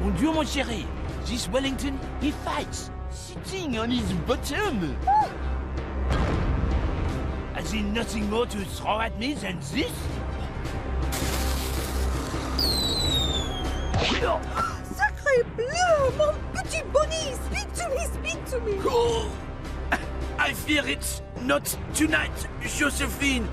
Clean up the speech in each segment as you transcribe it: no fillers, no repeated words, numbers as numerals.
Mon Dieu, mon chéri, this Wellington, he fights, sitting on his bottom. Has he nothing more to throw at me than this? Sacré bleu, mon petit bonnie, speak to me. Oh, I fear it's not tonight, Josephine.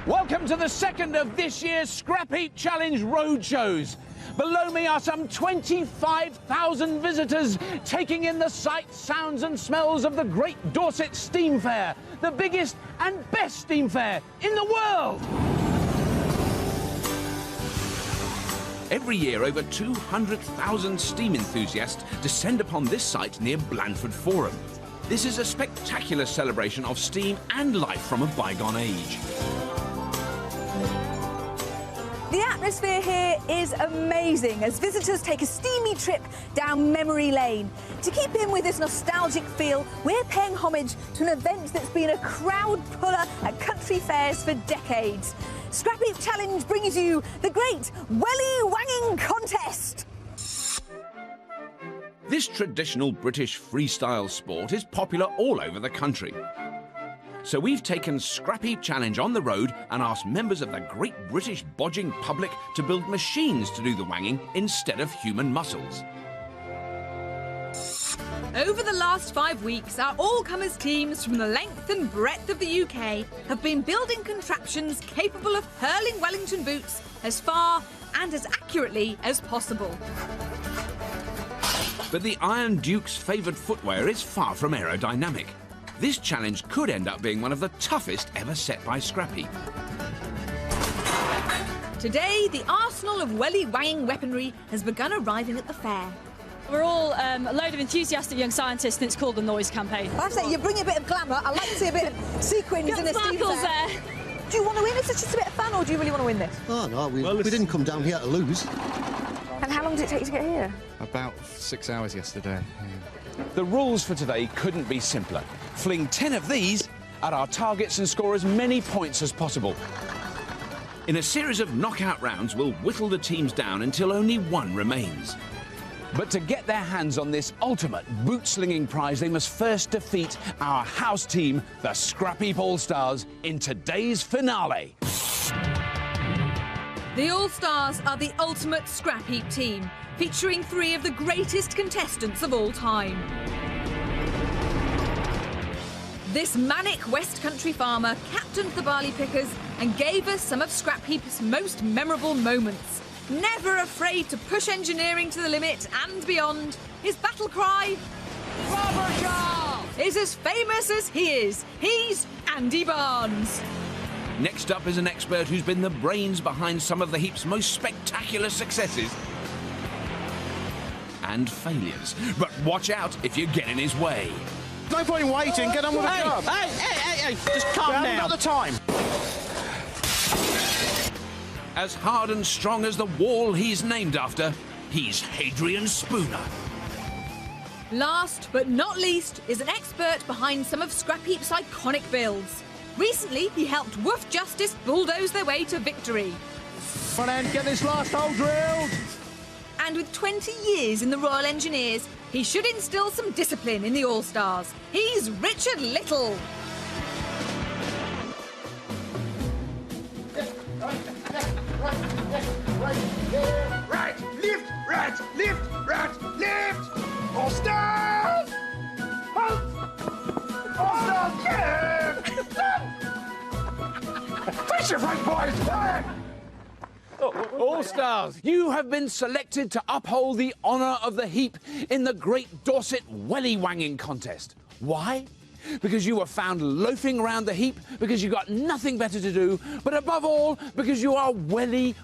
Welcome to the second of this year's Scrapheap Challenge roadshows. Below me are some 25,000 visitors taking in the sights, sounds and smells of the Great Dorset Steam Fair, the biggest and best steam fair in the world. Every year, over 200,000 steam enthusiasts descend upon this site near Blandford Forum. This is a spectacular celebration of steam and life from a bygone age. The atmosphere here is amazing as visitors take a steamy trip down memory lane. To keep in with this nostalgic feel, we're paying homage to an event that's been a crowd puller at country fairs for decades. Scrapheap Challenge brings you the Great Welly Wanging contest. This traditional British freestyle sport is popular all over the country. So we've taken Scrapheap Challenge on the road and asked members of the Great British Bodging public to build machines to do the wanging instead of human muscles. Over the last 5 weeks, our all-comers teams from the length and breadth of the UK have been building contraptions capable of hurling Wellington boots as far and as accurately as possible. But the Iron Duke's favoured footwear is far from aerodynamic. This challenge could end up being one of the toughest ever set by Scrapheap. Today, the arsenal of Welly Wanging weaponry has begun arriving at the fair. We're all a load of enthusiastic young scientists, and it's called the Noise Campaign. I say you bring a bit of glamour. I like to see a bit of sequins in a steam sparkles fair. there. Do you want to win? Is this just a bit of fun, or do you really want to win this? Oh, no, we didn't come down here to lose. And how long did it take you to get here? About 6 hours yesterday. The rules for today couldn't be simpler. Fling 10 of these at our targets and score as many points as possible. In a series of knockout rounds, we'll whittle the teams down until only one remains. But to get their hands on this ultimate boot-slinging prize, they must first defeat our house team, the Scrapheap All-Stars, in today's finale. The All-Stars are the ultimate Scrapheap team, featuring 3 of the greatest contestants of all time. This manic West Country farmer captained the barley pickers and gave us some of Scrapheap's most memorable moments. Never afraid to push engineering to the limit and beyond, his battle cry is as famous as he is. He's Andy Barnes. Next up is an expert who's been the brains behind some of the heap's most spectacular successes and failures. But watch out if you get in his way. No point in waiting, get on with the job. Hey, just calm down. We haven't got the time. As hard and strong as the wall he's named after, he's Hadrian Spooner. Last but not least is an expert behind some of Scrapheap's iconic builds. Recently, he helped Woof Justice bulldoze their way to victory. Come on, get this last hole drilled. And with 20 years in the Royal Engineers, he should instill some discipline in the All-Stars. He's Richard Little. Right, lift, All stars! Halt! All stars, yeah! Push your front, boys! All-Stars, you have been selected to uphold the honour of the heap in the Great Dorset Welly Wanging contest. Why? Because you were found loafing around the heap, because you got nothing better to do, but above all, because you are welly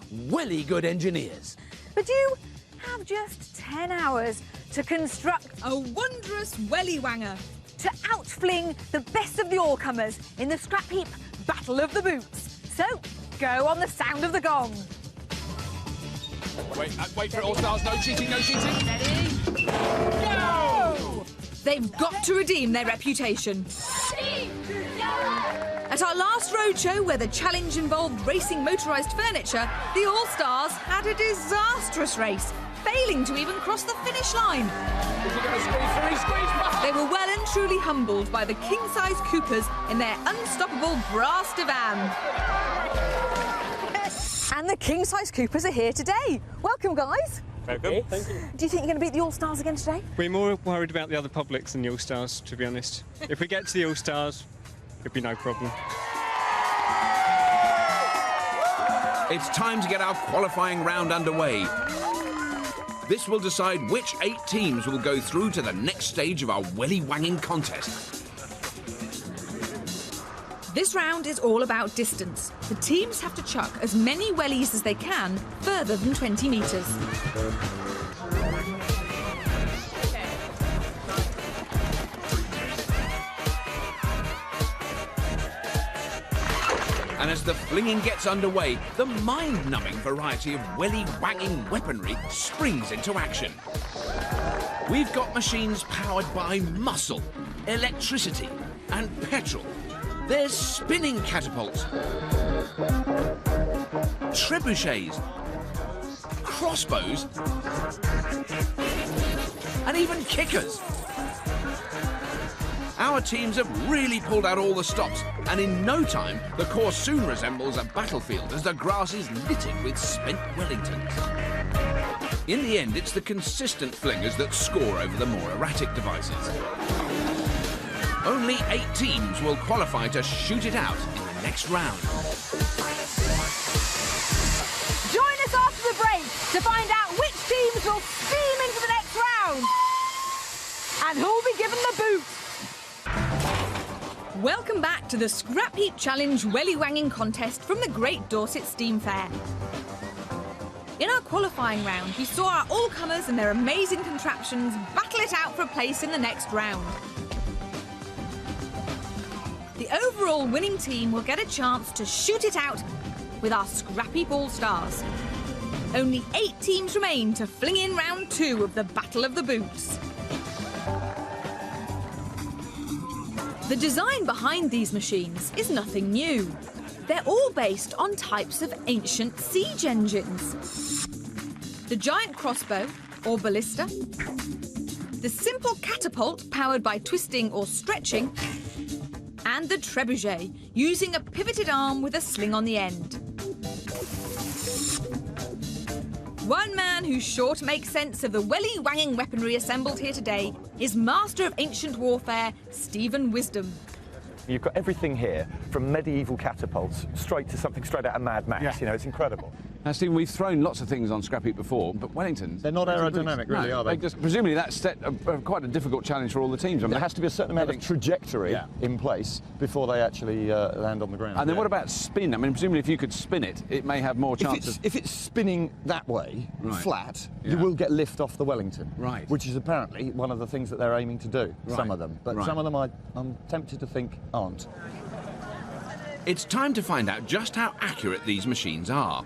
good engineers. But you have just 10 hours to construct a wondrous Welly Wanger, to outfling the best of the all-comers in the Scrapheap Battle of the Boots. So, go on the sound of the gong. Wait for it, All-Stars. No cheating, no cheating. Ready? Go! They've got to redeem their reputation. At our last roadshow, where the challenge involved racing motorised furniture, the All-Stars had a disastrous race, failing to even cross the finish line. Is he going to squeeze? They were well and truly humbled by the king-size Coopers in their unstoppable brass divan. And the king-size Coopers are here today. Welcome, guys. Welcome. Thank you. Do you think you're going to beat the All-Stars again today? We're more worried about the other publics than the All-Stars, to be honest. If we get to the All-Stars, it'd be no problem. It's time to get our qualifying round underway. This will decide which 8 teams will go through to the next stage of our Welly Wanging contest. This round is all about distance. The teams have to chuck as many wellies as they can further than 20 metres. And as the flinging gets underway, the mind-numbing variety of Welly Wanging weaponry springs into action. We've got machines powered by muscle, electricity and petrol. There's spinning catapults, trebuchets, crossbows, and even kickers. Our teams have really pulled out all the stops, and in no time, the course soon resembles a battlefield as the grass is littered with spent Wellingtons. In the end, it's the consistent flingers that score over the more erratic devices. Only 8 teams will qualify to shoot it out in the next round. Join us after the break to find out which teams will steam into the next round. And who'll be given the boot. Welcome back to the Scrapheap Challenge Welly Wanging contest from the Great Dorset Steam Fair. In our qualifying round, we saw our all-comers and their amazing contraptions battle it out for a place in the next round. The overall winning team will get a chance to shoot it out with our Scrapheap All-Stars. Only 8 teams remain to fling in round 2 of the Battle of the Boots. The design behind these machines is nothing new. They're all based on types of ancient siege engines. The giant crossbow, or ballista, the simple catapult powered by twisting or stretching, and the trebuchet, using a pivoted arm with a sling on the end. One man who's sure to make sense of the Welly Wanging weaponry assembled here today is Master of Ancient Warfare, Stephen Wisdom. You've got everything here, from medieval catapults straight to something straight out of Mad Max. Yeah. You know, it's incredible. Now, Stephen, we've thrown lots of things on Scrapheap before, but Wellingtons... They're not aerodynamic, really, are they? Presumably that's set quite a difficult challenge for all the teams. I mean, There has to be a certain amount of trajectory in place before they actually land on the ground. And then what about spin? I mean, presumably if you could spin it, it may have more chances. If it's spinning that way, Right. flat, Yeah. you will get lift off the Wellington. Right. Which is apparently one of the things that they're aiming to do, some Right. of them. But Right. some of them I'm tempted to think aren't. It's time to find out just how accurate these machines are.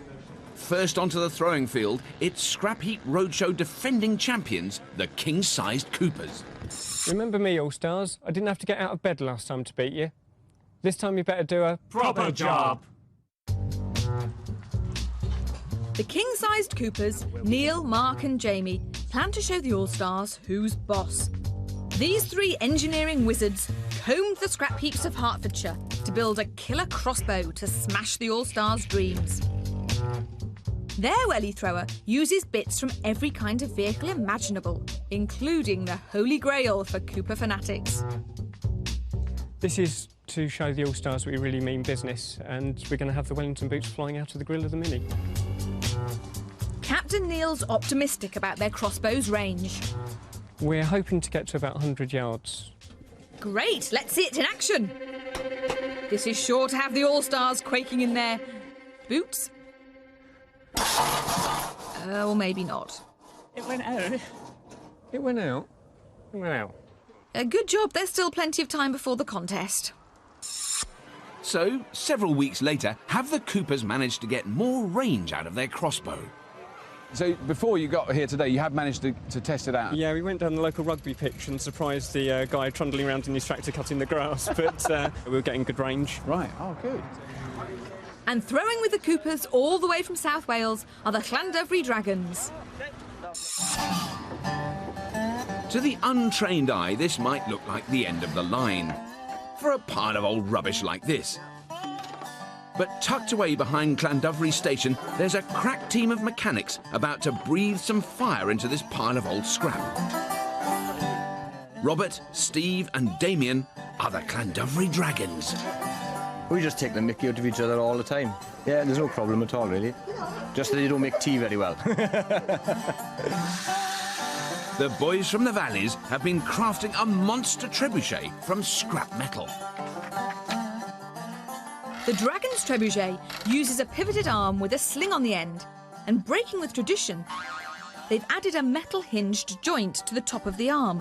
First onto the throwing field, it's Scrapheap Roadshow defending champions, the king-sized Coopers. Remember me, All-Stars? I didn't have to get out of bed last time to beat you. This time you better do a Proper job. The king-sized Coopers, Neil, Mark and Jamie, plan to show the All-Stars who's boss. These 3 engineering wizards combed the scrap heaps of Hertfordshire to build a killer crossbow to smash the All-Stars' dreams. Their welly thrower uses bits from every kind of vehicle imaginable, including the Holy Grail for Cooper fanatics. This is to show the All-Stars we really mean business, and we're going to have the Wellington boots flying out of the grill of the Mini. Captain Neil's optimistic about their crossbow's range. We're hoping to get to about 100 yards. Great, let's see it in action. This is sure to have the All-Stars quaking in their boots. Or maybe not. It went out. It went out. It went out. Good job, there's still plenty of time before the contest. So, several weeks later, have the Coopers managed to get more range out of their crossbow? So before you got here today, you have managed to test it out? Yeah, we went down the local rugby pitch and surprised the guy trundling around in his tractor cutting the grass, but we were getting good range. Right, oh, good. And throwing with the Coopers all the way from South Wales are the Llandovery Dragons. To the untrained eye, this might look like the end of the line for a pile of old rubbish like this. But tucked away behind Llandovery Station, there's a crack team of mechanics about to breathe some fire into this pile of old scrap. Robert, Steve and Damien are the Llandovery Dragons. We just take the mickey out of each other all the time. Yeah, there's no problem at all, really. Just that you don't make tea very well. The boys from the valleys have been crafting a monster trebuchet from scrap metal. The Dragon's trebuchet uses a pivoted arm with a sling on the end, and breaking with tradition, they've added a metal hinged joint to the top of the arm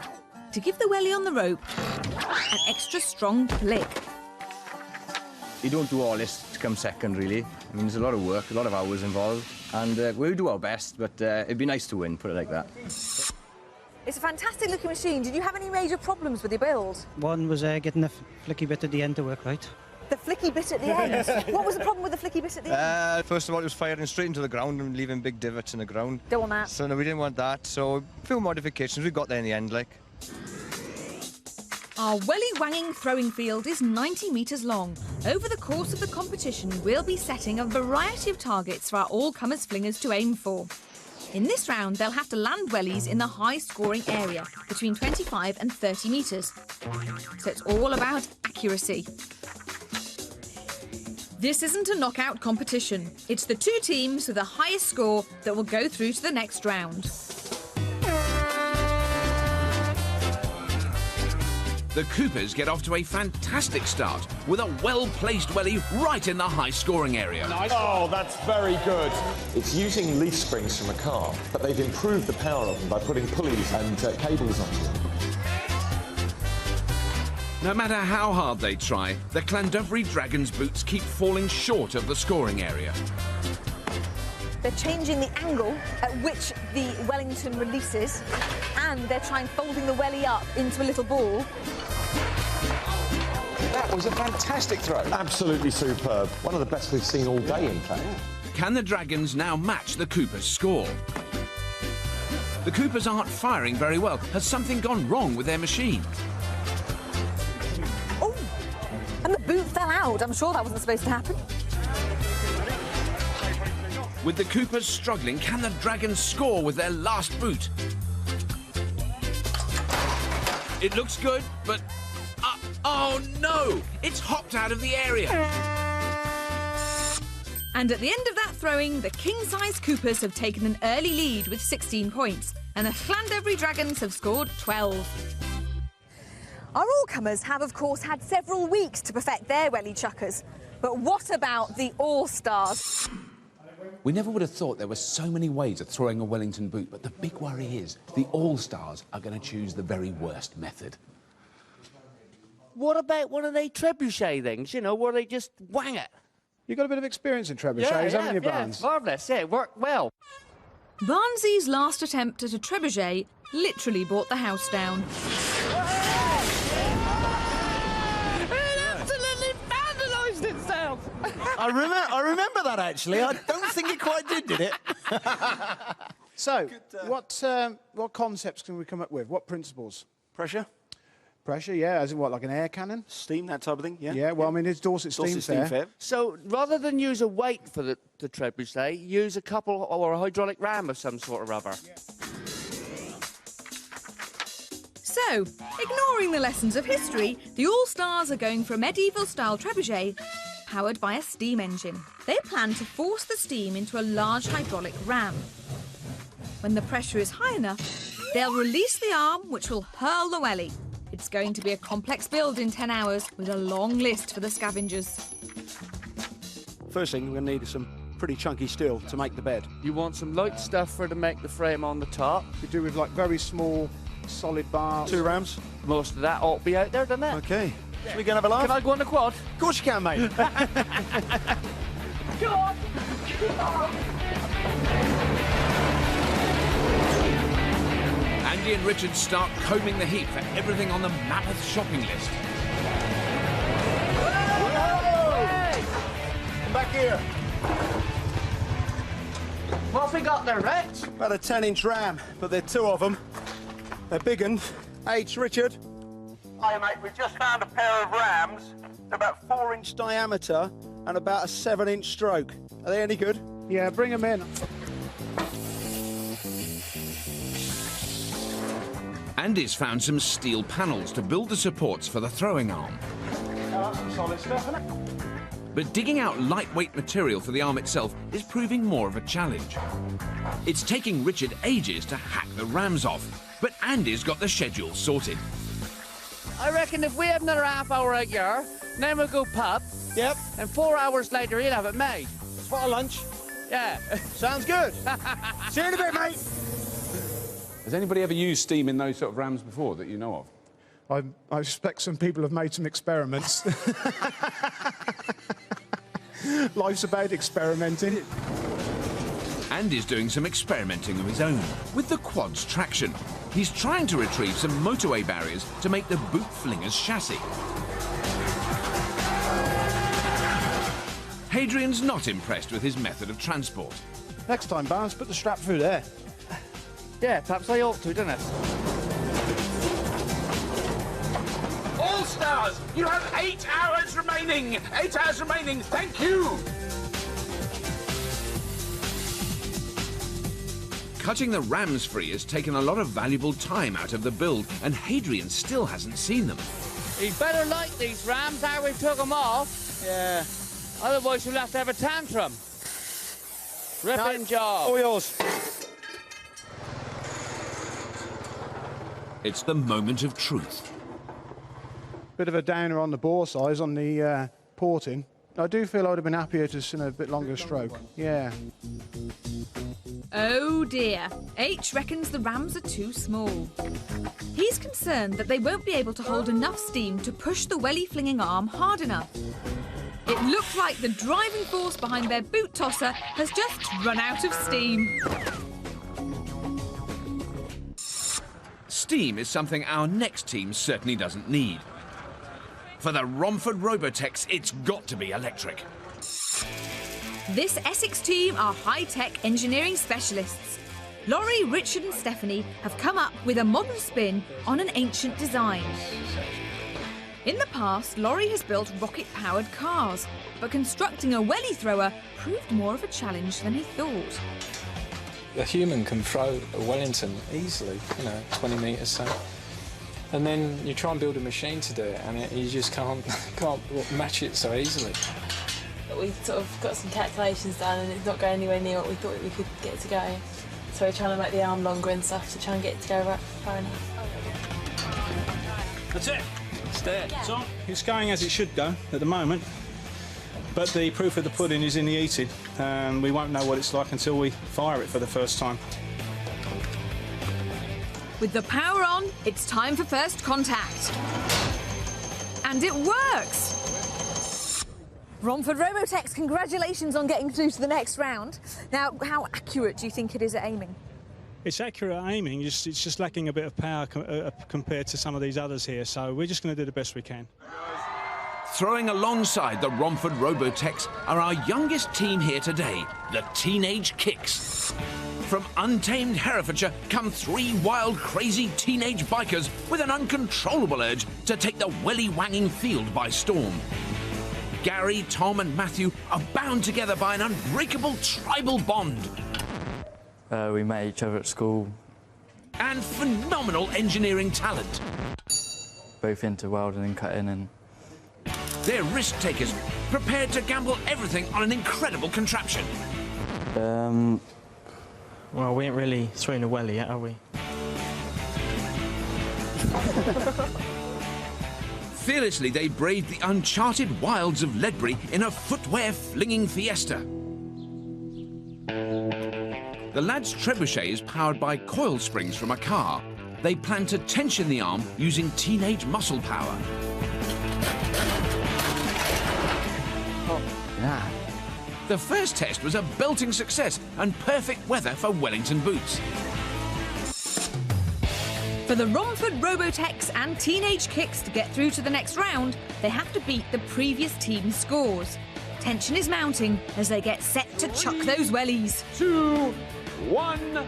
to give the welly on the rope an extra strong flick. You don't do all this to come second, really. I mean, there's a lot of work, a lot of hours involved, and we'll do our best, but it'd be nice to win, put it like that. It's a fantastic looking machine. Did you have any major problems with your build? One was getting the flicky bit at the end to work right. The flicky bit at the end? What was the problem with the flicky bit at the end? First of all, it was firing straight into the ground and leaving big divots in the ground. Don't want that. So no, we didn't want that, so a few modifications. We got there in the end, like. Our Welly Wanging throwing field is 90 metres long. Over the course of the competition, we'll be setting a variety of targets for our all-comers flingers to aim for. In this round, they'll have to land wellies in the high-scoring area, between 25 and 30 metres. So it's all about accuracy. This isn't a knockout competition. It's the two teams with the highest score that will go through to the next round. The Coopers get off to a fantastic start with a well-placed welly right in the high-scoring area. Oh, that's very good. It's using leaf springs from a car, but they've improved the power of them by putting pulleys and cables on them. No matter how hard they try, the Llandovery Dragons' boots keep falling short of the scoring area. They're changing the angle at which the Wellington releases, and they're trying folding the welly up into a little ball. That was a fantastic throw. Absolutely superb. One of the best we've seen all day, in fact. Can the Dragons now match the Coopers' score? The Coopers aren't firing very well. Has something gone wrong with their machine? Oh, and the boot fell out. I'm sure that wasn't supposed to happen. With the Coopers struggling, can the Dragons score with their last boot? It looks good, but... oh no! It's hopped out of the area! And at the end of that throwing, the king-size Coopers have taken an early lead with 16 points, and the Llandovery Dragons have scored 12. Our all-comers have, of course, had several weeks to perfect their welly chuckers. But what about the all-stars? We never would have thought there were so many ways of throwing a Wellington boot, but the big worry is the all-stars are going to choose the very worst method. What about one of they trebuchet things, you know, where they just wang it? You've got a bit of experience in trebuchets, haven't you, Barnes? Yeah, marvellous, yeah, it worked well. Barnsley's last attempt at a trebuchet literally brought the house down. I remember that, actually. I don't think it quite did it? So, what concepts can we come up with? What principles? Pressure. Pressure, yeah, as in what, like an air cannon? Steam, that type of thing, yeah. Yeah, well, I mean, it's Dorset Steam Fair. So, rather than use a weight for the trebuchet, use a couple or a hydraulic ram of some sort of rubber. Yeah. So, ignoring the lessons of history, the All-Stars are going for a medieval-style trebuchet powered by a steam engine. They plan to force the steam into a large hydraulic ram. When the pressure is high enough, they'll release the arm, which will hurl the welly. It's going to be a complex build in 10 hours with a long list for the scavengers. First thing, we're going to need some pretty chunky steel to make the bed. You want some light stuff to make the frame on the top. We do with, like, very small, solid bars. 2 rams. Most of that ought to be out there, doesn't it? OK. Should we go and have a laugh? Can I go on the quad? Of course you can, mate. Go on! She and Richard start combing the heap for everything on the mammoth shopping list. Hey! Come back here. What's we got there, Rex? About a 10-inch ram, but there are 2 of them. They're big uns. H, Richard. Hi, mate. We've just found a pair of rams. They're about 4-inch diameter and about a 7-inch stroke. Are they any good? Yeah, bring them in. Andy's found some steel panels to build the supports for the throwing arm. That's some solid stuff, isn't it? But digging out lightweight material for the arm itself is proving more of a challenge. It's taking Richard ages to hack the rams off, but Andy's got the schedule sorted. I reckon if we have another half hour out here, then we'll go pub. Yep. And 4 hours later, he'll have it made. Spot a lunch. Yeah. Sounds good. See you in a bit, mate. Has anybody ever used steam in those sort of rams before that you know of? I suspect some people have made some experiments. Life's about experimenting. Andy's doing some experimenting of his own with the quad's traction. He's trying to retrieve some motorway barriers to make the boot flinger's chassis. Hadrian's not impressed with his method of transport. Next time, Barnes, put the strap through there. Yeah, perhaps I ought to, don't I? All stars, you have 8 hours remaining. 8 hours remaining. Thank you. Cutting the rams free has taken a lot of valuable time out of the build, and Hadrian still hasn't seen them. He'd better like these rams how we took them off. Yeah. Otherwise, you'll have to have a tantrum. Ripping job. All yours. It's the moment of truth. Bit of a downer on the bore size on the porting. I do feel I would have been happier to have seen a bit longer stroke. Yeah. Oh dear. H reckons the rams are too small. He's concerned that they won't be able to hold enough steam to push the welly flinging arm hard enough. It looks like the driving force behind their boot tosser has just run out of steam. Steam is something our next team certainly doesn't need. For the Romford Robotex, it's got to be electric. This Essex team are high-tech engineering specialists. Laurie, Richard and Stephanie have come up with a modern spin on an ancient design. In the past, Laurie has built rocket-powered cars, but constructing a welly thrower proved more of a challenge than he thought. A human can throw a Wellington easily, 20 metres so. And then you try and build a machine to do it, and you just can't match it so easily. But we sort of got some calculations done, and it's not going anywhere near what we thought we could get it to go. So we're trying to make the arm longer and stuff to try and get it to go far enough. That's it. It's there. So it's going as it should go at the moment. But the proof of the pudding is in the eating, and we won't know what it's like until we fire it for the first time. With the power on, it's time for first contact. And it works! Romford Robotex, congratulations on getting through to the next round. Now, how accurate do you think it is at aiming? It's accurate at aiming, it's just lacking a bit of power compared to some of these others here, so we're just going to do the best we can. Throwing alongside the Romford Robotex are our youngest team here today, the Teenage Kicks. From untamed Herefordshire come 3 wild, crazy teenage bikers with an uncontrollable urge to take the Welly Wanging field by storm. Gary, Tom and Matthew are bound together by an unbreakable tribal bond. We met each other at school. And phenomenal engineering talent. Both into welding and cutting, and they're risk takers, prepared to gamble everything on an incredible contraption. Well, we ain't really throwing a welly yet, are we? Fearlessly, they braved the uncharted wilds of Ledbury in a footwear-flinging fiesta. The lad's trebuchet is powered by coil springs from a car. They plan to tension the arm using teenage muscle power. Yeah. The first test was a belting success and perfect weather for Wellington boots. For the Romford Robotex and Teenage Kicks to get through to the next round, they have to beat the previous team's scores. Tension is mounting as they get set to chuck those wellies. 2, 1...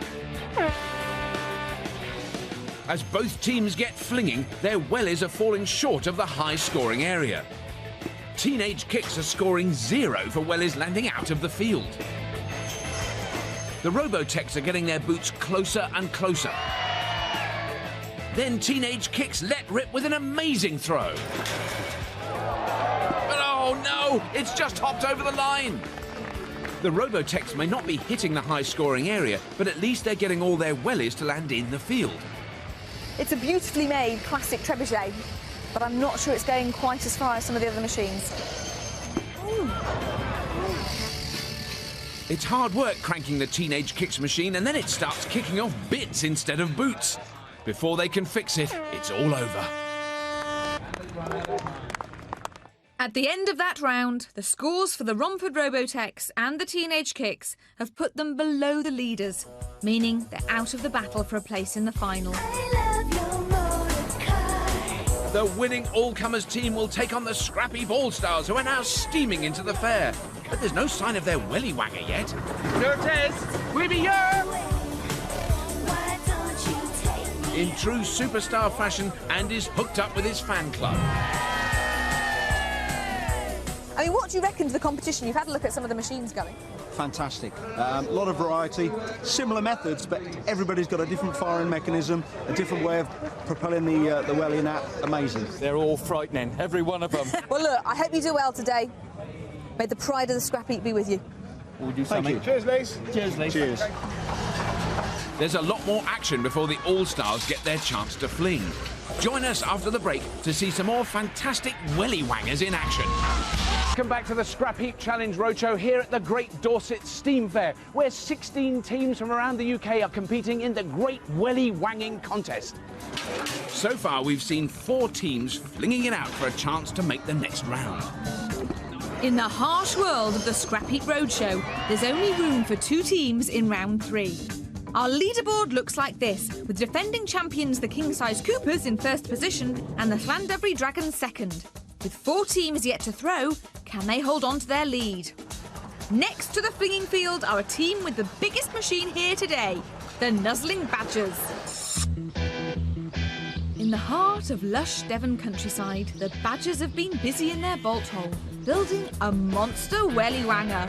As both teams get flinging, their wellies are falling short of the high-scoring area. Teenage Kicks are scoring 0 for wellies landing out of the field. The Robotechs are getting their boots closer and closer. Then Teenage Kicks let rip with an amazing throw. But oh no, it's just hopped over the line. The Robotechs may not be hitting the high-scoring area, but at least they're getting all their wellies to land in the field. It's a beautifully made classic trebuchet, but I'm not sure it's going quite as far as some of the other machines. Ooh. It's hard work cranking the Teenage Kicks machine, and then it starts kicking off bits instead of boots. Before they can fix it, it's all over. At the end of that round, the scores for the Romford Robotex and the Teenage Kicks have put them below the leaders, meaning they're out of the battle for a place in the final. The winning all-comers team will take on the Scrapheap All-Stars, who are now steaming into the fair. But there's no sign of their Welly Wanger yet. There it is! We'll be here! In true superstar fashion, Andy's hooked up with his fan club. I mean, what do you reckon to the competition? You've had a look at some of the machines going. Fantastic. A lot of variety, similar methods, but everybody's got a different firing mechanism, a different way of propelling the welly in that. Amazing. They're all frightening, every one of them. Well, look, I hope you do well today. May the pride of the Scrapheap be with you. Thank you. Cheers, Liz. Cheers, Liz. Cheers. There's a lot more action before the All-Stars get their chance to fling. Join us after the break to see some more fantastic Welly Wangers in action. Welcome back to the Scrapheap Challenge Roadshow here at the Great Dorset Steam Fair, where 16 teams from around the UK are competing in the Great Welly Wanging contest. So far, we've seen 4 teams flinging it out for a chance to make the next round. In the harsh world of the Scrapheap Roadshow, there's only room for 2 teams in round 3. Our leaderboard looks like this, with defending champions the King-Size Coopers in first position and the Llandudbury Dragons second. With 4 teams yet to throw, can they hold on to their lead? Next to the flinging field are a team with the biggest machine here today, the Nuzzling Badgers. In the heart of lush Devon countryside, the Badgers have been busy in their bolt hole, building a monster Welly Wanger.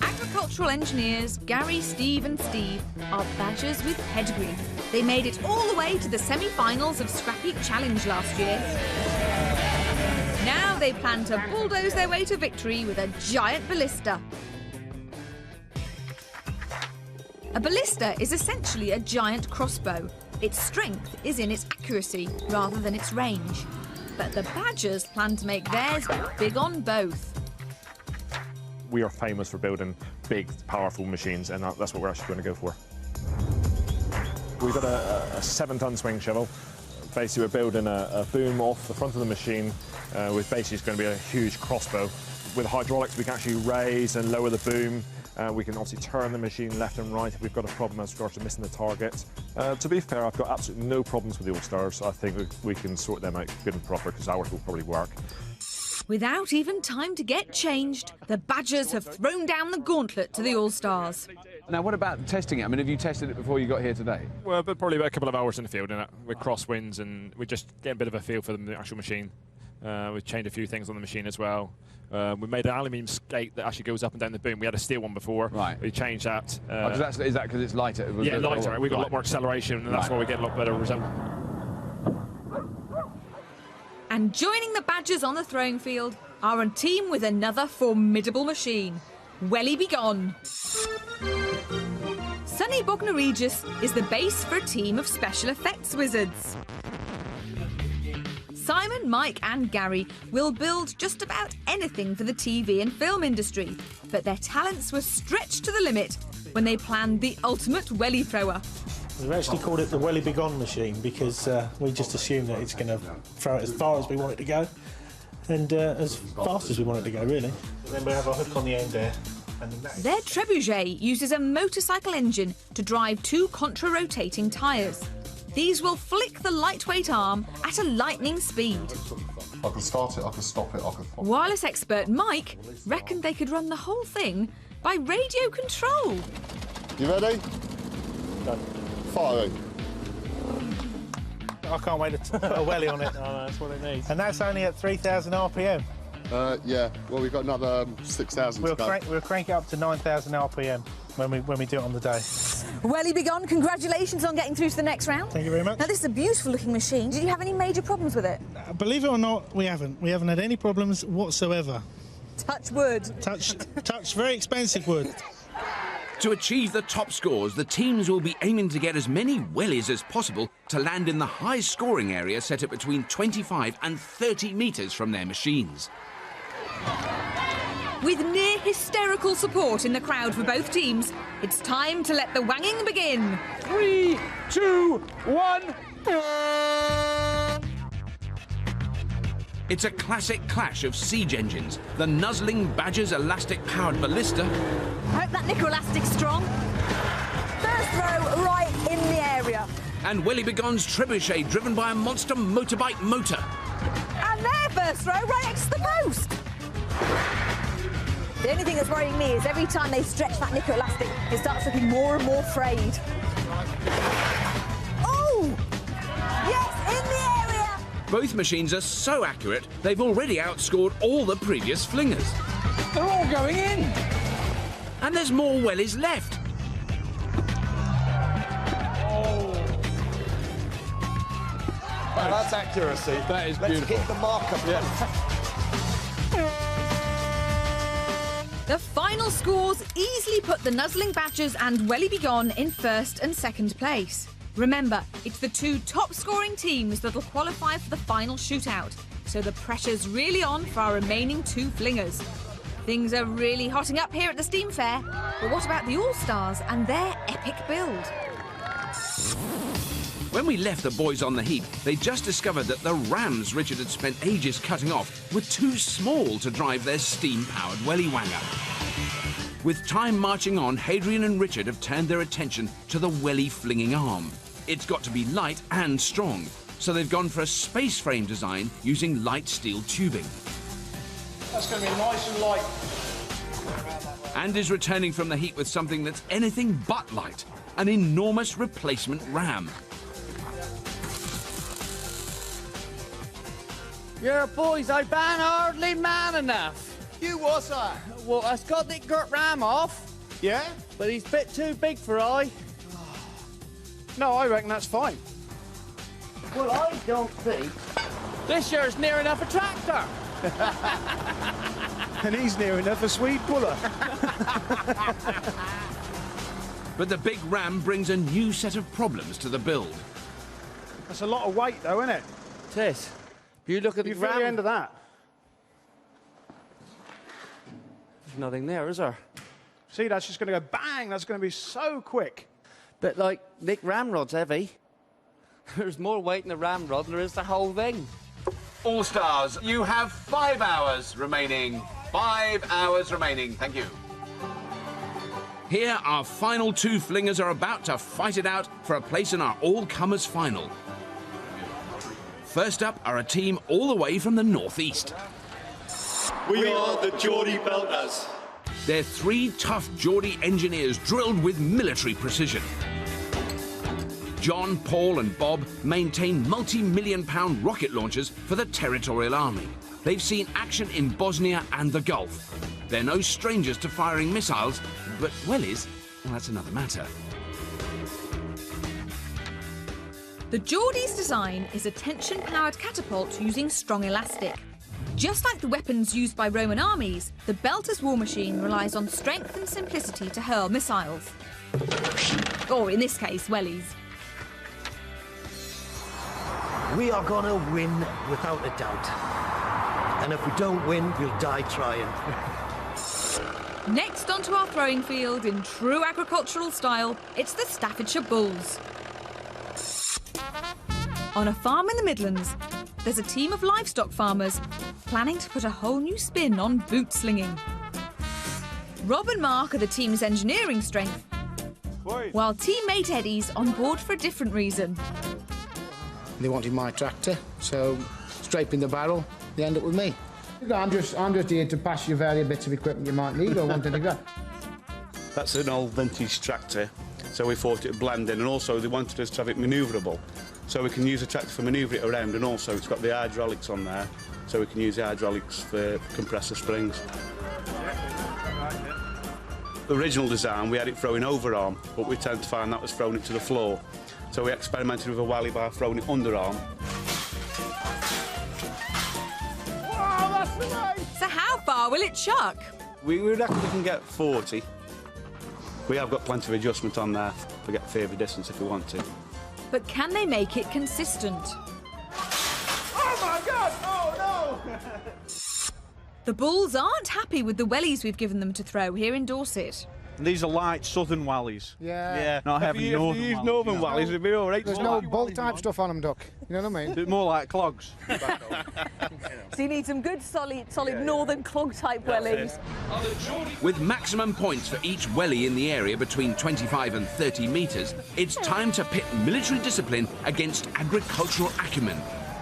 Agricultural engineers Gary, Steve and Steve are Badgers with pedigree. They made it all the way to the semi-finals of Scrapheap Challenge last year. Now they plan to bulldoze their way to victory with a giant ballista. A ballista is essentially a giant crossbow. Its strength is in its accuracy rather than its range. But the Badgers plan to make theirs big on both. We are famous for building big, powerful machines, and that's what we're actually going to go for. We've got a 7-ton swing shovel. Basically, we're building a boom off the front of the machine, which basically is going to be a huge crossbow. With hydraulics, we can actually raise and lower the boom. We can obviously turn the machine left and right if we've got a problem as regards to missing the target. To be fair, I've got absolutely no problems with the All-Stars. I think we can sort them out good and proper, because ours will probably work. Without even time to get changed, the Badgers have thrown down the gauntlet to the All-Stars. Now, what about testing it? I mean, have you tested it before you got here today? Well, but probably about a couple of hours in the field, with crosswinds, and we're just getting a bit of a feel for the actual machine. We've changed a few things on the machine as well. We made an aluminium skate that actually goes up and down the boom. We had a steel one before. Right. We changed that. Is that because it's lighter? Yeah, lighter. We've got a lot more acceleration, and that's why we get a lot better result. And joining the Badgers on the throwing field are a team with another formidable machine, Welly Begone. Sunny Bognor Regis is the base for a team of special effects wizards. Simon, Mike and Gary will build just about anything for the TV and film industry, but their talents were stretched to the limit when they planned the ultimate welly thrower. We've actually called it the Welly Begone machine because we just assume that it's going to throw it as far as we want it to go and as fast as we want it to go, really. And then we have our hook on the end there, Their trebuchet uses a motorcycle engine to drive 2 contra-rotating tyres. These will flick the lightweight arm at a lightning speed. I can start it, I can stop it, I can... Wireless expert Mike reckoned they could run the whole thing by radio control. You ready? Go. Firing. I can't wait to put a welly on it. Oh, that's what it needs. And that's only at 3,000 RPM. Yeah, well, we've got another 6,000 to go. We'll crank it up to 9,000 RPM when we do it on the day. Welly Begone, congratulations on getting through to the next round. Thank you very much. Now, this is a beautiful looking machine. Did you have any major problems with it? Believe it or not, we haven't. We haven't had any problems whatsoever. Touch wood. Touch very expensive wood. To achieve the top scores, the teams will be aiming to get as many wellies as possible to land in the high scoring area set at between 25 and 30 metres from their machines. With near hysterical support in the crowd for both teams, it's time to let the wanging begin. 3, 2, 1. It's a classic clash of siege engines. The Nuzzling Badger's elastic-powered ballista. Hope that nickel elastic's strong. First row right in the area. And Welly Begone's trebuchet driven by a monster motorbike motor. And their first row right next to the post. The only thing that's worrying me is every time they stretch that nickel elastic, it starts looking more and more frayed. Oh! Yes, in the area! Both machines are so accurate, they've already outscored all the previous flingers. They're all going in. And there's more wellies left. Now that's accuracy. That is Let's beautiful. hit the marker. Yeah. The final scores easily put the Nuzzling Badgers and Welly Begone in first and second place. Remember, it's the 2 top-scoring teams that'll qualify for the final shootout, so the pressure's really on for our remaining 2 flingers. Things are really hotting up here at the Steam Fair, but what about the All-Stars and their epic build? When we left the boys on the heap, they just discovered that the rams Richard had spent ages cutting off were too small to drive their steam-powered Welly Wanger. With time marching on, Hadrian and Richard have turned their attention to the welly flinging arm. It's got to be light and strong, so they've gone for a space frame design using light steel tubing. That's going to be nice and light. And is returning from the heat with something that's anything but light, an enormous replacement ram. Your boys, I ban hardly man enough. You what's that? Well, I got the Gert ram off. Yeah? But he's a bit too big for I. No, I reckon that's fine. Well, I don't think. This year's near enough a tractor. And he's near enough a Swede puller. But the big ram brings a new set of problems to the build. That's a lot of weight, though, isn't it? It is. You look at the You feel ram. the end of that. There's nothing there, is there? See, that's just going to go bang. That's going to be so quick. But like Nick Ramrod's heavy. There's more weight in the ramrod than there is the whole thing. All Stars, you have 5 hours remaining. 5 hours remaining. Thank you. Here, our final 2 flingers are about to fight it out for a place in our all-comers final. First up are a team all the way from the northeast. We are the Geordie Belters. They're 3 tough Geordie engineers drilled with military precision. John, Paul and Bob maintain multi-million-pound rocket launchers for the Territorial Army. They've seen action in Bosnia and the Gulf. They're no strangers to firing missiles, but wellies, well, that's another matter. The Geordie's design is a tension-powered catapult using strong elastic. Just like the weapons used by Roman armies, the Belter's war machine relies on strength and simplicity to hurl missiles. Or, in this case, wellies. We are going to win without a doubt. And if we don't win, we'll die trying. Next onto our throwing field, in true agricultural style, it's the Staffordshire Bulls. On a farm in the Midlands, there's a team of livestock farmers planning to put a whole new spin on boot slinging. Rob and Mark are the team's engineering strength, while teammate Eddie's on board for a different reason. They wanted my tractor, so scraping the barrel, they end up with me. I'm just here to pass you various bits of equipment you might need or want anything like that. That's an old vintage tractor, so we thought it would blend in, and also they wanted us to have it manoeuvrable, so we can use the tractor for manoeuvre it around, and also it's got the hydraulics on there, so we can use the hydraulics for compressor springs. The original design, we had it throwing overarm, but we tend to find that was throwing it to the floor. So we experimented with a Welly by throwing it underarm. Wow, that's nice! So how far will it chuck? We reckon we can get 40. We have got plenty of adjustment on there to get further distance if we want to. But can they make it consistent? Oh my God! Oh no! The Bulls aren't happy with the wellies we've given them to throw here in Dorset. These are light southern wellies. Yeah. Not heavy northern wellies. If you use northern wellies, it'd be all right. There's no bulk-type stuff on them, Duck. You know what I mean? They're more like clogs. So you need some good, solid northern clog-type wellies. With maximum points for each welly in the area between 25 and 30 metres, it's time to pit military discipline against agricultural acumen.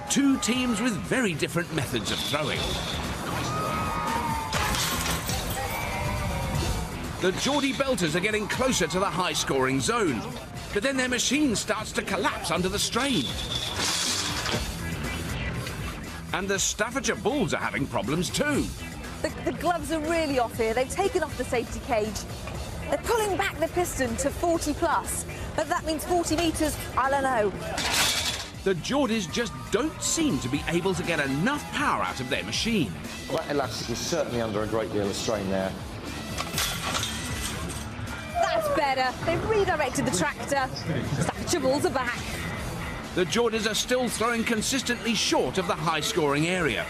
Two teams with very different methods of throwing. The Geordie Belters are getting closer to the high-scoring zone, but then their machine starts to collapse under the strain. And the Staffordshire Bulls are having problems too. The gloves are really off here. They've taken off the safety cage. They're pulling back the piston to 40 plus, but that means 40 metres, I don't know. The Geordies just don't seem to be able to get enough power out of their machine. That elastic is certainly under a great deal of strain there. That's better. They've redirected the tractor. Staffordshire Bulls are back. The Geordies are still throwing consistently short of the high-scoring area.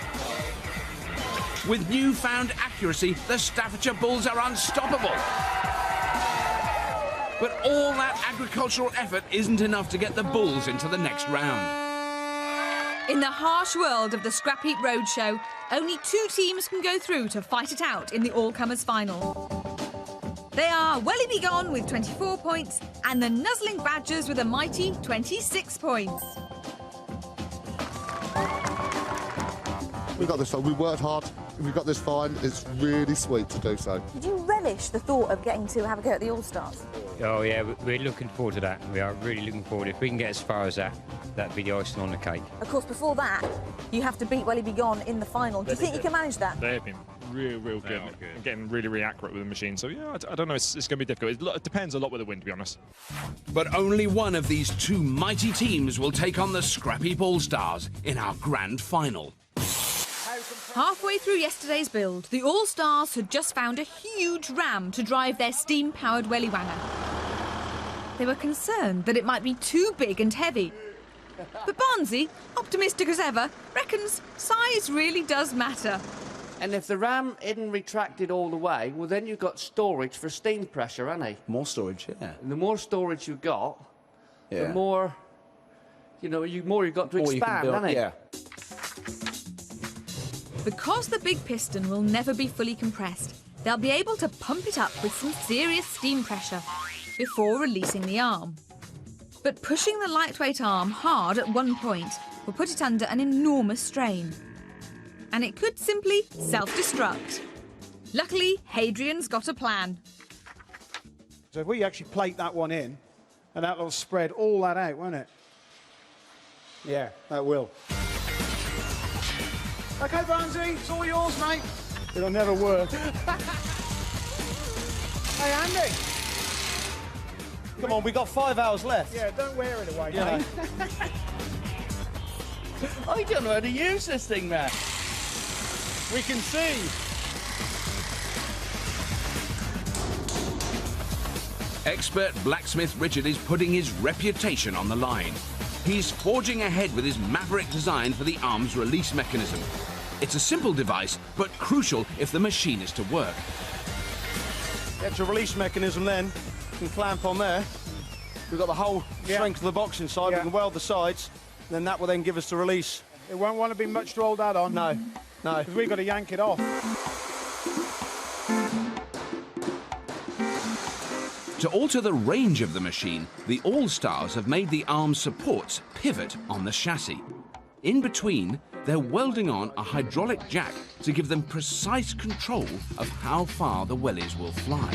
With newfound accuracy, the Staffordshire Bulls are unstoppable. But all that agricultural effort isn't enough to get the Bulls into the next round. In the harsh world of the Scrapheap Roadshow, only two teams can go through to fight it out in the all-comers final. They are Welly Begone with 24 points and the Nuzzling Badgers with a mighty 26 points. We got this far. We worked hard. We got this far. It's really sweet to do so. Did you relish the thought of getting to have a go at the All-Stars? Oh yeah, we're looking forward to that. We are really looking forward. If we can get as far as that, that'd be the icing on the cake. Of course, before that, you have to beat Welly Begone in the final. Do you think you can manage that? They have been real good. And getting really accurate with the machine. So yeah, I don't know. It's going to be difficult. It depends a lot with the wind, to be honest. But only one of these two mighty teams will take on the Scrapheap All-Stars in our grand final. Halfway through yesterday's build, the All-Stars had just found a huge ram to drive their steam-powered Welly Wanger. They were concerned that it might be too big and heavy. But Barnsey, optimistic as ever, reckons size really does matter. And if the ram isn't retracted all the way, well, then you've got storage for steam pressure, hasn't he? More storage, yeah. And the more storage you've got, the more, more you've got to expand, hasn't it? Yeah. Because the big piston will never be fully compressed, they'll be able to pump it up with some serious steam pressure before releasing the arm. But pushing the lightweight arm hard at one point will put it under an enormous strain. And it could simply self-destruct. Luckily, Hadrian's got a plan. So if we actually plate that one in, and that'll spread all that out, won't it? Yeah, that will. OK, Barnsey, it's all yours, mate. It'll never work. Hey, Andy. Come on, we got 5 hours left. Yeah, don't wear it away, yeah. mate. I don't know how to use this thing, man. We can see. Expert blacksmith Richard is putting his reputation on the line. He's forging ahead with his maverick design for the arm's release mechanism. It's a simple device, but crucial if the machine is to work. Get your release mechanism then. You can clamp on there. We've got the whole strength of the box inside. We can weld the sides. Then that will then give us the release. It won't want to be much to hold that on. No. Because we've got to yank it off. To alter the range of the machine, the All-Stars have made the arm supports pivot on the chassis. In between, they're welding on a hydraulic jack to give them precise control of how far the wellies will fly.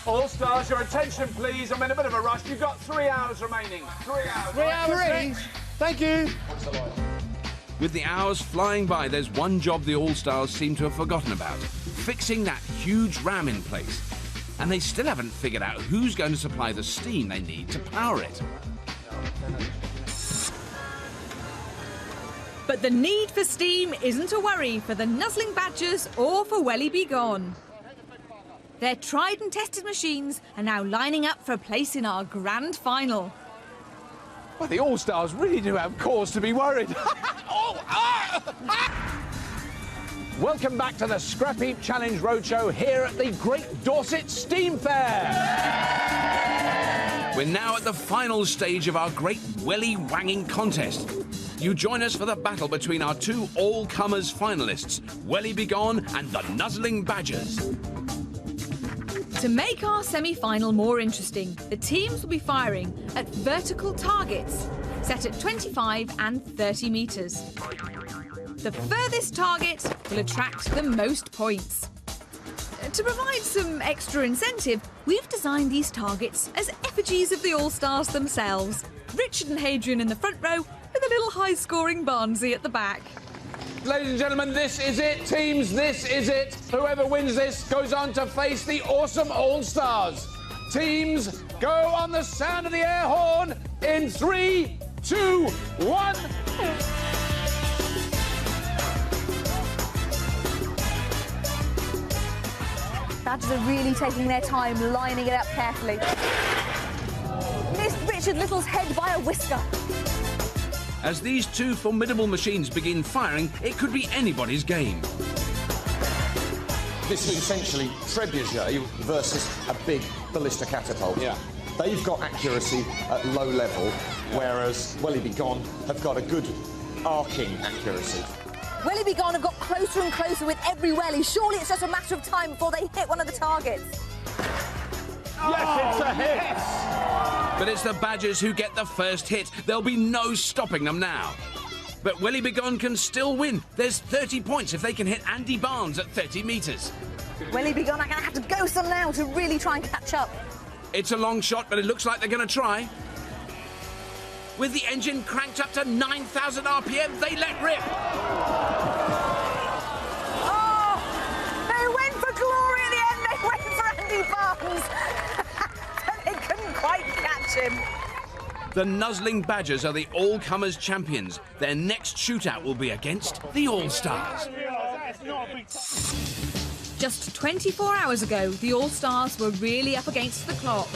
All-Stars, your attention, please. I'm in a bit of a rush. You've got 3 hours remaining. 3 hours. 3 hours. Thank you. With the hours flying by, there's one job the All-Stars seem to have forgotten about: fixing that huge ram in place. And they still haven't figured out who's going to supply the steam they need to power it. But the need for steam isn't a worry for the Nuzzling Badgers or for Welly Begone. Their tried and tested machines are now lining up for a place in our grand final. Well, the All-Stars really do have cause to be worried. Welcome back to the Scrapheap Challenge Roadshow here at the Great Dorset Steam Fair. We're now at the final stage of our great Welly Wanging contest. You join us for the battle between our two all-comers finalists, Welly Begone and the Nuzzling Badgers. To make our semi-final more interesting, the teams will be firing at vertical targets set at 25 and 30 metres. The furthest target will attract the most points. To provide some extra incentive, we've designed these targets as effigies of the All-Stars themselves. Richard and Hadrian in the front row with a little high-scoring Barnsley at the back. Ladies and gentlemen, this is it. Teams, this is it. Whoever wins this goes on to face the awesome All-Stars. Teams, go on the sound of the air horn in 3, 2, 1. Badgers are really taking their time lining it up carefully. Missed Richard Little's head by a whisker. As these two formidable machines begin firing, it could be anybody's game. This is essentially trebuchet versus a big ballista catapult. Yeah. They've got accuracy at low level, whereas Welly Begone have got a good arcing accuracy. Welly Begone have got closer and closer with every welly. Surely it's just a matter of time before they hit one of the targets. Yes, it's a hit! Yes. But it's the Badgers who get the first hit. There'll be no stopping them now. But Welly Begone can still win. There's 30 points if they can hit Andy Barnes at 30 metres. Welly Begone are going to have to go some now to really try and catch up. It's a long shot, but it looks like they're going to try. With the engine cranked up to 9,000 RPM, they let rip. Oh, they went for glory at the end. They went for Andy Barnes. But they couldn't quite catch him. The Nuzzling Badgers are the all-comers champions. Their next shootout will be against the All-Stars. Just 24 hours ago, the All-Stars were really up against the clock.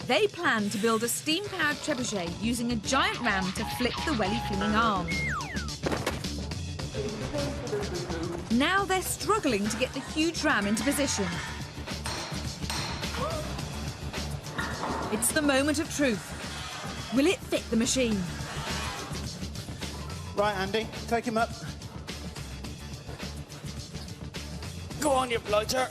They planned to build a steam-powered trebuchet using a giant ram to flick the welly flinging arm. Now they're struggling to get the huge ram into position. It's the moment of truth. Will it fit the machine? Right, Andy, take him up. Go on, you blighter.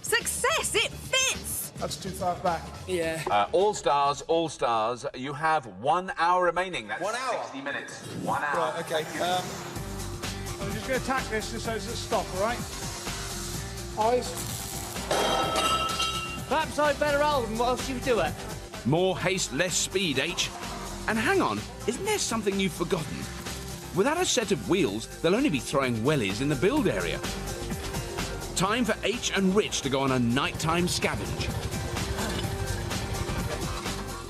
Success! It fits! That's too far back. Yeah. All-Stars, All-Stars, you have 1 hour remaining. That's 1 hour? 60 minutes. 1 hour. Right, OK. I'm just going to tack this just so it's a stop, all right? Eyes. Perhaps I'd better hold them whilst you do it. More haste, less speed, H. And hang on, isn't there something you've forgotten? Without a set of wheels, they'll only be throwing wellies in the build area. Time for H and Rich to go on a nighttime scavenge.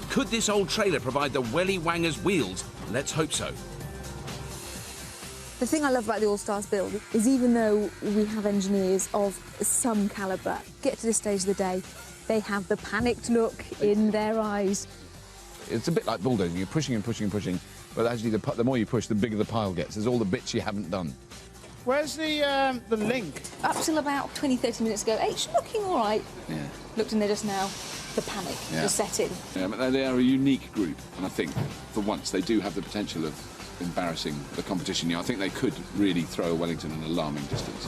Could this old trailer provide the Welly Wangers wheels? Let's hope so. The thing I love about the All-Stars build is even though we have engineers of some calibre, get to this stage of the day, they have the panicked look in their eyes. It's a bit like bulldozing. You're pushing and pushing and pushing, but actually the more you push, the bigger the pile gets. There's all the bits you haven't done. Where's the link? Up till about 20, 30 minutes ago, H looking all right. Yeah. Looked in there just now. The panic was set in. Yeah, but they are a unique group, and I think for once they do have the potential of embarrassing the competition. I think they could really throw Wellington an alarming distance.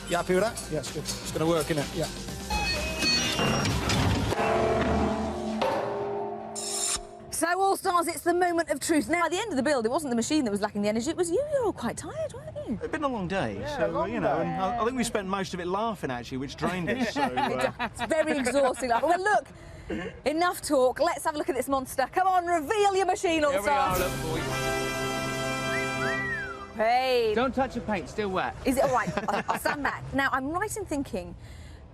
You happy with that? Yeah, it's good. It's going to work, isn't it? Yeah. So, All Stars, it's the moment of truth. Now, at the end of the build, it wasn't the machine that was lacking the energy, it was you. You're all quite tired, weren't you? It's been a long day, Yeah, so, long you know, day. and I think we spent most of it laughing, actually, which drained us, so... It's very exhausting. Well, look, enough talk. Let's have a look at this monster. Come on, reveal your machine, All Stars. Here we are, look, boys. Hey. Don't touch the paint, still wet. Is it all right? I'll stand back. Now, I'm right in thinking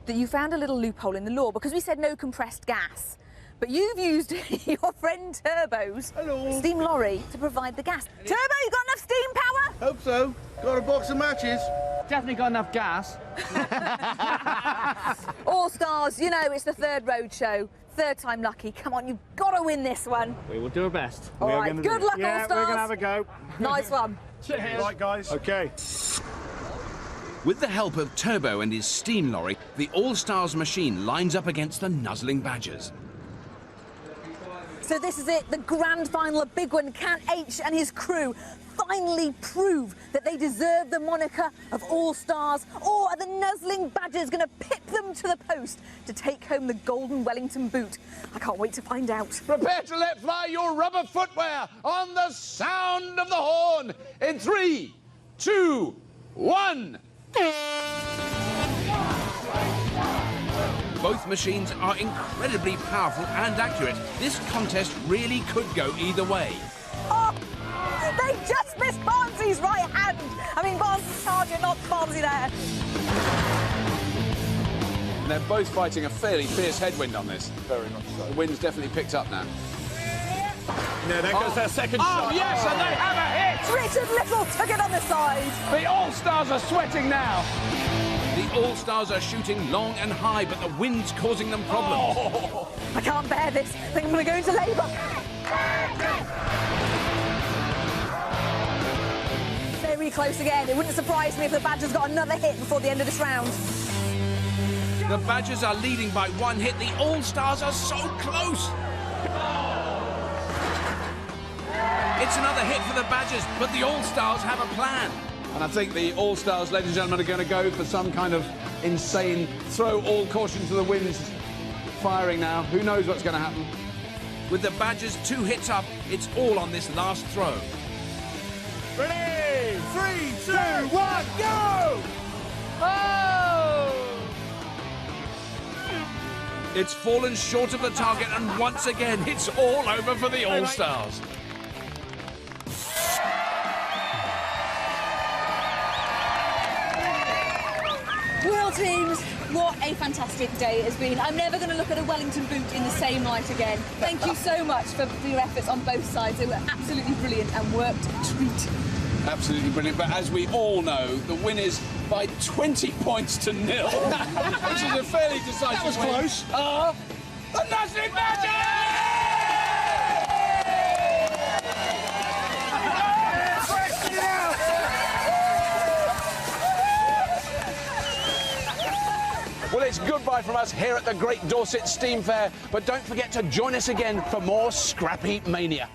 that you found a little loophole in the law because we said no compressed gas. But you've used your friend Turbo's steam lorry to provide the gas. Turbo, you got enough steam power? Hope so. Got a box of matches. Definitely got enough gas. All Stars, you know, it's the third road show. Third time lucky. Come on, you've got to win this one. We will do our best. All right, good luck, Yeah, All Stars. we're going to have a go. Nice one. Cheers. Right, guys. OK. With the help of Turbo and his steam lorry, the All-Stars machine lines up against the Nuzzling Badgers. So this is it, the grand final of Begone. Can H and his crew finally prove that they deserve the moniker of All-Stars, or are the Nuzzling Badgers going to pip them to the post to take home the golden Wellington boot? I can't wait to find out. Prepare to let fly your rubber footwear on the sound of the horn in 3, 2, 1. Both machines are incredibly powerful and accurate. This contest really could go either way. Oh, they just missed Barnsley's right hand. I mean, Barnsley's target, not Barnsley there. And they're both fighting a fairly fierce headwind on this. Very much so. The wind's definitely picked up now. No, there goes their second shot. Oh, yes, and they have a hit! Richard Little took it on the side. The All-Stars are sweating now. The All-Stars are shooting long and high, but the wind's causing them problems. Oh, I can't bear this. I think I'm going to go into labour. Very close again. It wouldn't surprise me if the Badgers got another hit before the end of this round. The Badgers are leading by 1 hit. The All-Stars are so close. It's another hit for the Badgers, but the All-Stars have a plan. And I think the All-Stars, ladies and gentlemen, are going to go for some kind of insane throw all caution to the winds firing now. Who knows what's going to happen? With the Badgers 2 hits up, it's all on this last throw. Ready? 3, 2, 1, go! Oh! It's fallen short of the target, and once again, it's all over for the All-Stars. Well, teams, what a fantastic day it has been. I'm never going to look at a Wellington boot in the same light again. Thank you so much for your efforts on both sides. They were absolutely brilliant and worked a treat. Absolutely brilliant. But as we all know, the win is by 20 points to 0, which is a fairly decisive That was win. close. The Nuzzling Badgers! Well, it's goodbye from us here at the Great Dorset Steam Fair, but don't forget to join us again for more Scrapheap Mania.